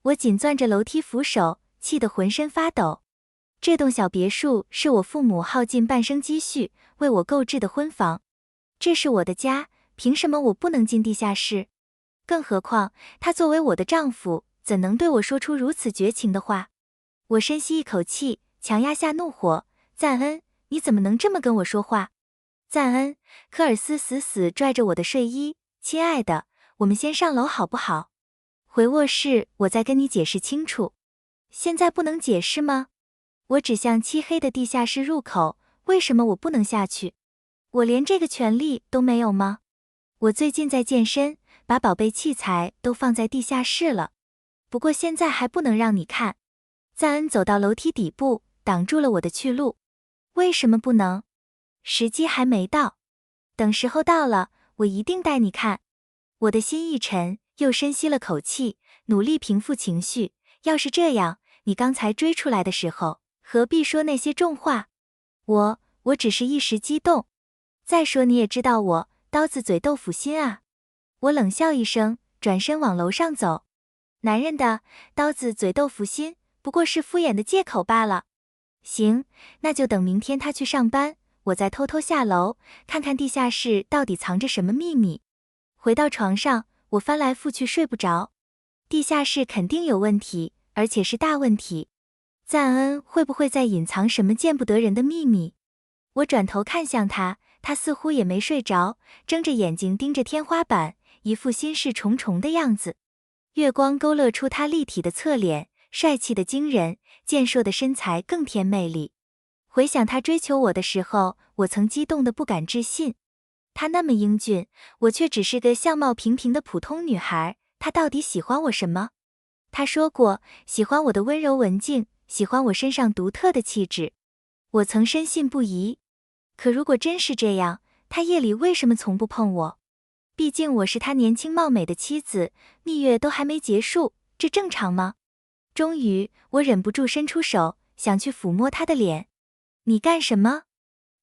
我紧攥着楼梯扶手，气得浑身发抖。这栋小别墅是我父母耗尽半生积蓄为我购置的婚房，这是我的家，凭什么我不能进地下室？更何况，他作为我的丈夫，怎能对我说出如此绝情的话？我深吸一口气，强压下怒火。赞恩，你怎么能这么跟我说话？赞恩，科尔斯死拽着我的睡衣。亲爱的，我们先上楼好不好？回卧室，我再跟你解释清楚。现在不能解释吗？我指向漆黑的地下室入口，为什么我不能下去？我连这个权利都没有吗？我最近在健身，把宝贝器材都放在地下室了。不过现在还不能让你看。赞恩走到楼梯底部，挡住了我的去路。为什么不能？时机还没到。等时候到了，我一定带你看。我的心一沉，又深吸了口气，努力平复情绪。要是这样，你刚才追出来的时候，何必说那些重话？我只是一时激动。再说你也知道我，刀子嘴豆腐心啊。我冷笑一声，转身往楼上走。男人的刀子嘴豆腐心，不过是敷衍的借口罢了。行，那就等明天他去上班，我再偷偷下楼，看看地下室到底藏着什么秘密。回到床上，我翻来覆去睡不着。地下室肯定有问题，而且是大问题。赞恩会不会在隐藏什么见不得人的秘密？我转头看向他，他似乎也没睡着，睁着眼睛盯着天花板，一副心事重重的样子。月光勾勒出他立体的侧脸，帅气的惊人，健硕的身材更添魅力。回想他追求我的时候，我曾激动得不敢置信。他那么英俊，我却只是个相貌平平的普通女孩，他到底喜欢我什么？他说过，喜欢我的温柔文静，喜欢我身上独特的气质。我曾深信不疑。可如果真是这样，他夜里为什么从不碰我？毕竟我是他年轻貌美的妻子，蜜月都还没结束，这正常吗？终于，我忍不住伸出手，想去抚摸他的脸。你干什么？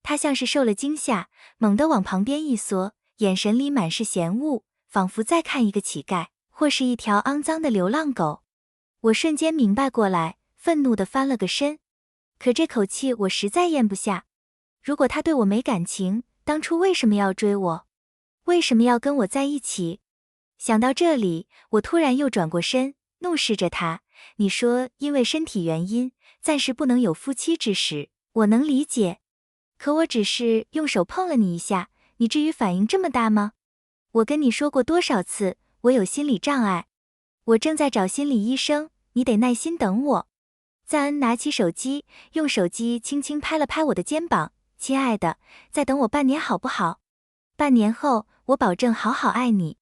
他像是受了惊吓，猛地往旁边一缩，眼神里满是嫌恶，仿佛在看一个乞丐，或是一条肮脏的流浪狗。我瞬间明白过来，愤怒地翻了个身。可这口气我实在咽不下。如果他对我没感情，当初为什么要追我？为什么要跟我在一起？想到这里，我突然又转过身，怒视着他。你说因为身体原因，暂时不能有夫妻之实，我能理解。可我只是用手碰了你一下，你至于反应这么大吗？我跟你说过多少次，我有心理障碍。我正在找心理医生，你得耐心等我。赞恩拿起手机，用手机轻轻拍了拍我的肩膀。亲爱的，再等我半年好不好？半年后，我保证好好爱你。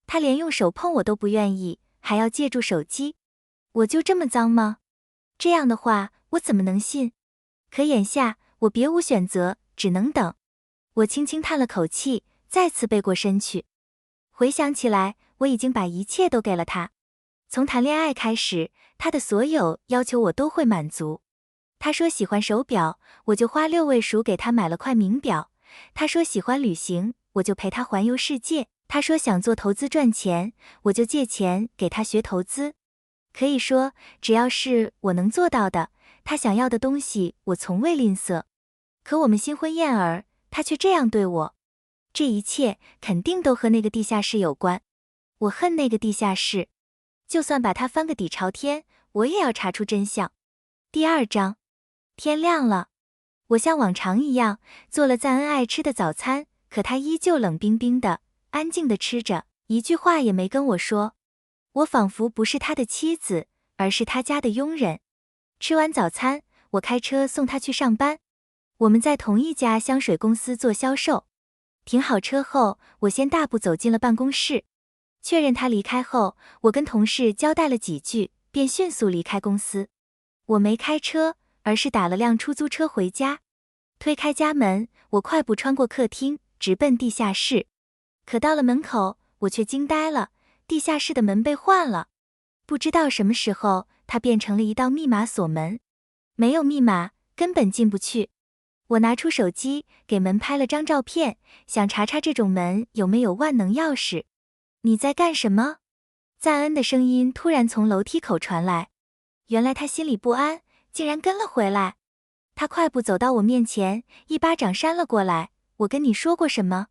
他连用手碰我都不愿意，还要借助手机。我就这么脏吗？这样的话，我怎么能信？可眼下，我别无选择，只能等。我轻轻叹了口气，再次背过身去。回想起来，我已经把一切都给了他。从谈恋爱开始，他的所有要求我都会满足。他说喜欢手表，我就花6位数给他买了块名表。他说喜欢旅行，我就陪他环游世界。他说想做投资赚钱，我就借钱给他学投资。可以说，只要是我能做到的，他想要的东西，我从未吝啬。可我们新婚燕尔，他却这样对我。这一切肯定都和那个地下室有关。我恨那个地下室，就算把它翻个底朝天，我也要查出真相。第2章，天亮了。我像往常一样做了赞恩爱吃的早餐，可他依旧冷冰冰的，安静地吃着，一句话也没跟我说。我仿佛不是他的妻子，而是他家的佣人。吃完早餐，我开车送他去上班。我们在同一家香水公司做销售。停好车后，我先大步走进了办公室。确认他离开后，我跟同事交代了几句，便迅速离开公司。我没开车，而是打了辆出租车回家。推开家门，我快步穿过客厅，直奔地下室。可到了门口，我却惊呆了，地下室的门被换了。不知道什么时候，它变成了一道密码锁门。没有密码，根本进不去。我拿出手机，给门拍了张照片，想查查这种门有没有万能钥匙。你在干什么？赞恩的声音突然从楼梯口传来，原来他心里不安，竟然跟了回来。他快步走到我面前，一巴掌扇了过来。我跟你说过什么？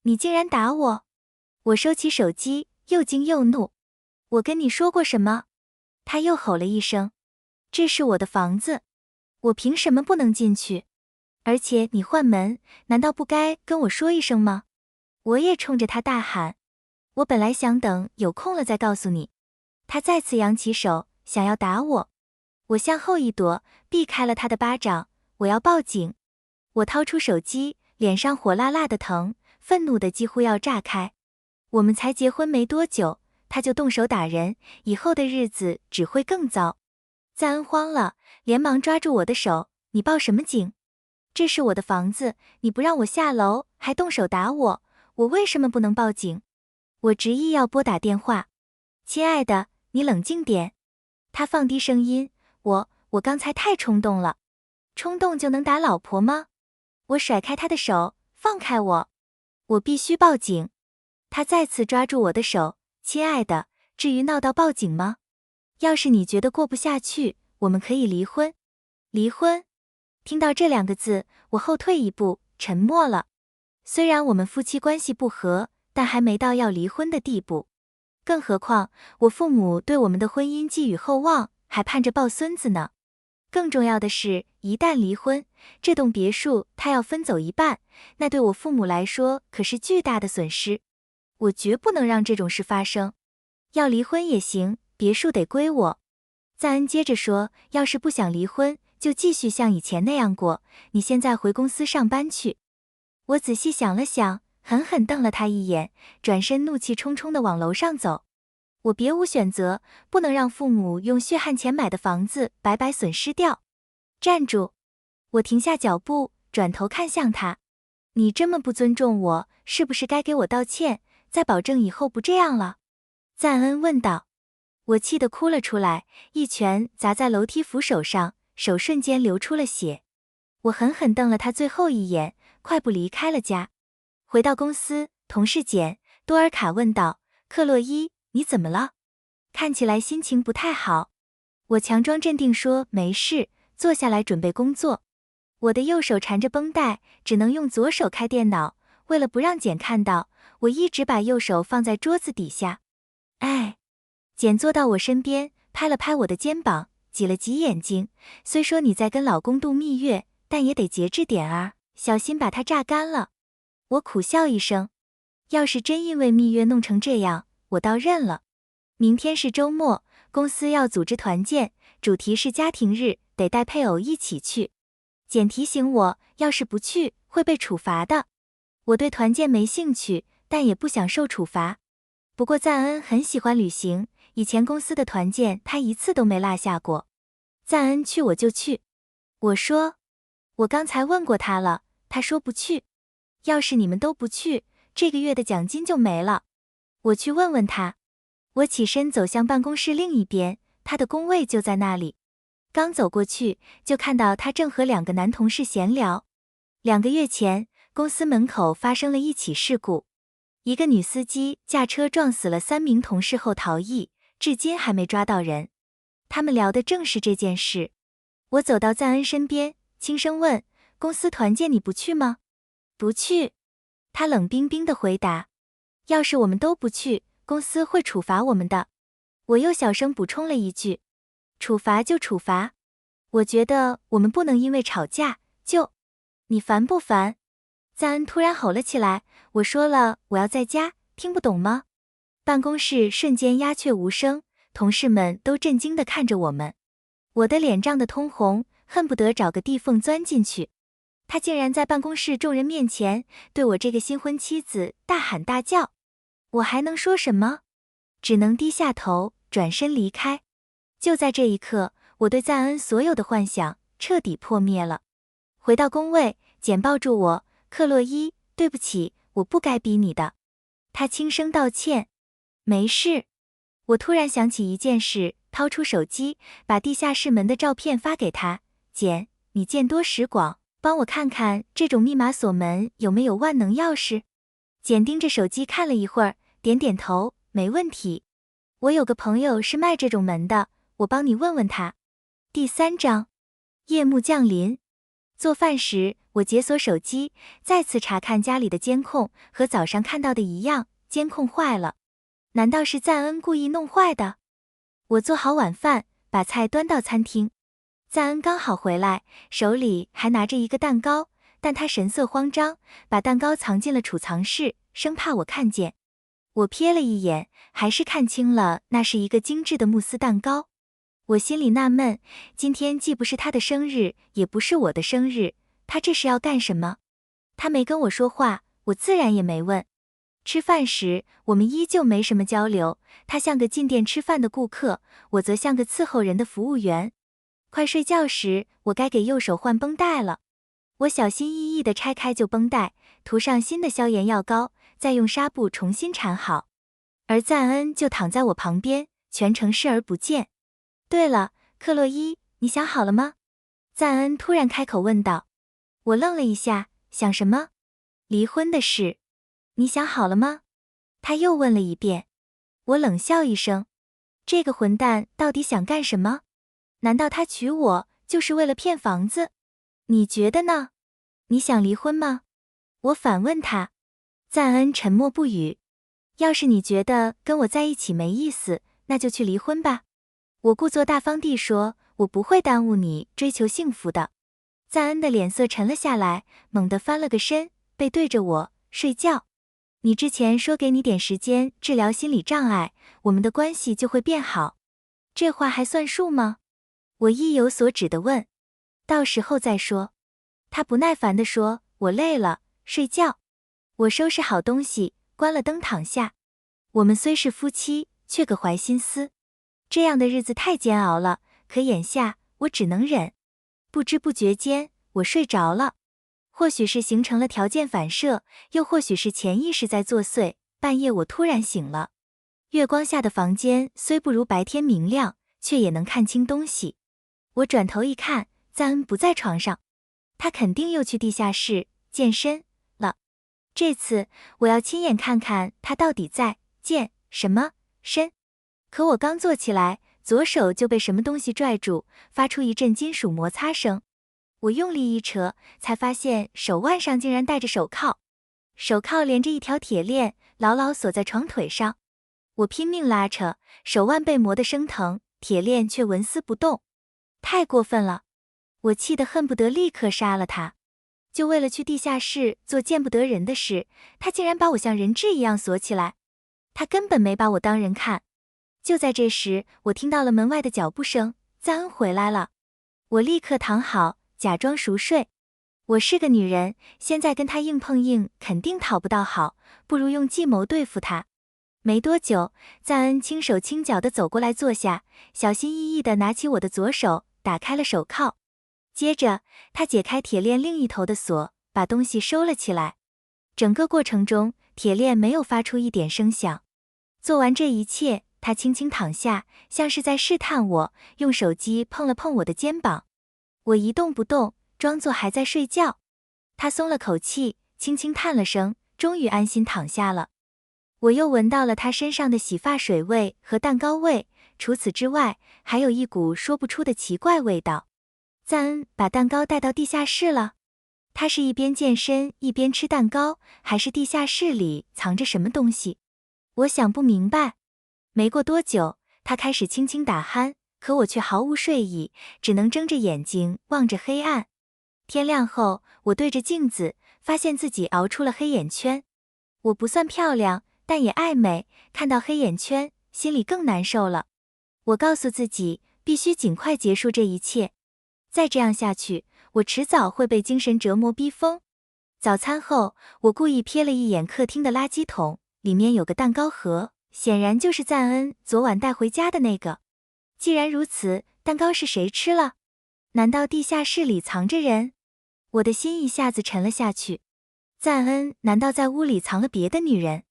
你竟然打我！我收起手机，又惊又怒。我跟你说过什么？他又吼了一声。这是我的房子，我凭什么不能进去？而且你换门，难道不该跟我说一声吗？我也冲着他大喊。我本来想等有空了再告诉你。他再次扬起手，想要打我。我向后一躲，避开了他的巴掌。我要报警。我掏出手机，脸上火辣辣的疼，愤怒的几乎要炸开。我们才结婚没多久，他就动手打人，以后的日子只会更糟。赞恩慌了，连忙抓住我的手。你报什么警？这是我的房子，你不让我下楼，还动手打我，我为什么不能报警？我执意要拨打电话。亲爱的，你冷静点。他放低声音，我刚才太冲动了。冲动就能打老婆吗？我甩开他的手，放开我。我必须报警。他再次抓住我的手，亲爱的，至于闹到报警吗？要是你觉得过不下去，我们可以离婚。离婚？听到这两个字，我后退一步，沉默了。虽然我们夫妻关系不和，但还没到要离婚的地步。更何况，我父母对我们的婚姻寄予厚望，还盼着抱孙子呢。更重要的是，一旦离婚，这栋别墅他要分走一半，那对我父母来说可是巨大的损失。我绝不能让这种事发生。要离婚也行，别墅得归我。赞恩接着说，要是不想离婚，就继续像以前那样过，你现在回公司上班去。我仔细想了想，狠狠瞪了他一眼，转身怒气冲冲地往楼上走。我别无选择，不能让父母用血汗钱买的房子白白损失掉。站住！我停下脚步，转头看向他。你这么不尊重我，是不是该给我道歉，再保证以后不这样了？赞恩问道。我气得哭了出来，一拳砸在楼梯扶手上，手瞬间流出了血。我狠狠瞪了他最后一眼，快步离开了家。回到公司，同事多尔卡问道，克洛伊，你怎么了？看起来心情不太好。我强装镇定说没事，坐下来准备工作。我的右手缠着绷带，只能用左手开电脑。为了不让简看到，我一直把右手放在桌子底下。哎，简坐到我身边，拍了拍我的肩膀，挤了挤眼睛。虽说你在跟老公度蜜月，但也得节制点啊，小心把它榨干了。我苦笑一声，要是真因为蜜月弄成这样，我倒认了。明天是周末，公司要组织团建，主题是家庭日，得带配偶一起去。简提醒我，要是不去，会被处罚的。我对团建没兴趣，但也不想受处罚。不过赞恩很喜欢旅行，以前公司的团建他一次都没落下过。赞恩去我就去。我说，我刚才问过他了，他说不去。要是你们都不去，这个月的奖金就没了。我去问问他。我起身走向办公室另一边，他的工位就在那里。刚走过去，就看到他正和两个男同事闲聊。2个月前，公司门口发生了一起事故，一个女司机驾车撞死了3名同事后逃逸，至今还没抓到人。他们聊的正是这件事。我走到赞恩身边，轻声问，公司团建你不去吗？不去。他冷冰冰地回答，要是我们都不去，公司会处罚我们的。我又小声补充了一句，处罚就处罚。我觉得我们不能因为吵架就……你烦不烦？赞恩突然吼了起来，我说了我要在家，听不懂吗？办公室瞬间鸦雀无声，同事们都震惊地看着我们。我的脸涨得通红，恨不得找个地缝钻进去。他竟然在办公室众人面前对我这个新婚妻子大喊大叫，我还能说什么？只能低下头，转身离开。就在这一刻，我对赞恩所有的幻想彻底破灭了。回到工位，简抱住我，克洛伊，对不起，我不该逼你的。他轻声道歉。没事。我突然想起一件事，掏出手机，把地下室门的照片发给他。简，你见多识广，帮我看看这种密码锁门有没有万能钥匙。简盯着手机看了一会儿，点点头，没问题。我有个朋友是卖这种门的，我帮你问问他。第3章，夜幕降临。做饭时，我解锁手机，再次查看家里的监控，和早上看到的一样，监控坏了。难道是赞恩故意弄坏的？我做好晚饭，把菜端到餐厅。赞恩刚好回来，手里还拿着一个蛋糕，但他神色慌张，把蛋糕藏进了储藏室，生怕我看见。我瞥了一眼，还是看清了那是一个精致的慕斯蛋糕。我心里纳闷，今天既不是他的生日，也不是我的生日，他这是要干什么？他没跟我说话，我自然也没问。吃饭时，我们依旧没什么交流，他像个进店吃饭的顾客，我则像个伺候人的服务员。快睡觉时，我该给右手换绷带了。我小心翼翼地拆开旧绷带，涂上新的消炎药膏，再用纱布重新缠好。而赞恩就躺在我旁边，全程视而不见。对了，克洛伊，你想好了吗？赞恩突然开口问道。我愣了一下，想什么？离婚的事。你想好了吗？他又问了一遍。我冷笑一声，这个混蛋到底想干什么？难道他娶我就是为了骗房子？你觉得呢？你想离婚吗？我反问他。赞恩沉默不语。要是你觉得跟我在一起没意思，那就去离婚吧。我故作大方地说，我不会耽误你追求幸福的。赞恩的脸色沉了下来，猛地翻了个身，背对着我，睡觉。你之前说给你点时间治疗心理障碍，我们的关系就会变好。这话还算数吗？我意有所指地问。到时候再说。他不耐烦地说，我累了，睡觉。我收拾好东西，关了灯躺下。我们虽是夫妻，却各怀心思。这样的日子太煎熬了，可眼下我只能忍。不知不觉间，我睡着了。或许是形成了条件反射，又或许是潜意识在作祟，半夜我突然醒了。月光下的房间虽不如白天明亮，却也能看清东西。我转头一看，赞恩不在床上，他肯定又去地下室健身了。这次我要亲眼看看他到底在健什么身。可我刚坐起来，左手就被什么东西拽住，发出一阵金属摩擦声。我用力一扯，才发现手腕上竟然戴着手铐，手铐连着一条铁链，牢牢锁在床腿上。我拼命拉扯，手腕被磨得生疼，铁链却纹丝不动。太过分了！我气得恨不得立刻杀了他。就为了去地下室做见不得人的事，他竟然把我像人质一样锁起来。他根本没把我当人看。就在这时，我听到了门外的脚步声，赞恩回来了。我立刻躺好，假装熟睡。我是个女人，现在跟他硬碰硬肯定讨不到好，不如用计谋对付他。没多久，赞恩轻手轻脚地走过来坐下，小心翼翼地拿起我的左手，打开了手铐。接着，他解开铁链另一头的锁，把东西收了起来。整个过程中，铁链没有发出一点声响。做完这一切，他轻轻躺下，像是在试探我，用手机碰了碰我的肩膀。我一动不动，装作还在睡觉。他松了口气，轻轻叹了声，终于安心躺下了。我又闻到了他身上的洗发水味和蛋糕味，除此之外，还有一股说不出的奇怪味道。赞恩把蛋糕带到地下室了。他是一边健身一边吃蛋糕，还是地下室里藏着什么东西？我想不明白。没过多久，他开始轻轻打鼾，可我却毫无睡意，只能睁着眼睛望着黑暗。天亮后，我对着镜子，发现自己熬出了黑眼圈。我不算漂亮，但也爱美，看到黑眼圈，心里更难受了。我告诉自己，必须尽快结束这一切。再这样下去，我迟早会被精神折磨逼疯。早餐后，我故意瞥了一眼客厅的垃圾桶，里面有个蛋糕盒，显然就是赞恩昨晚带回家的那个。既然如此，蛋糕是谁吃了？难道地下室里藏着人？我的心一下子沉了下去。赞恩难道在屋里藏了别的女人？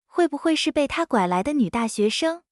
会不会是被他拐来的女大学生？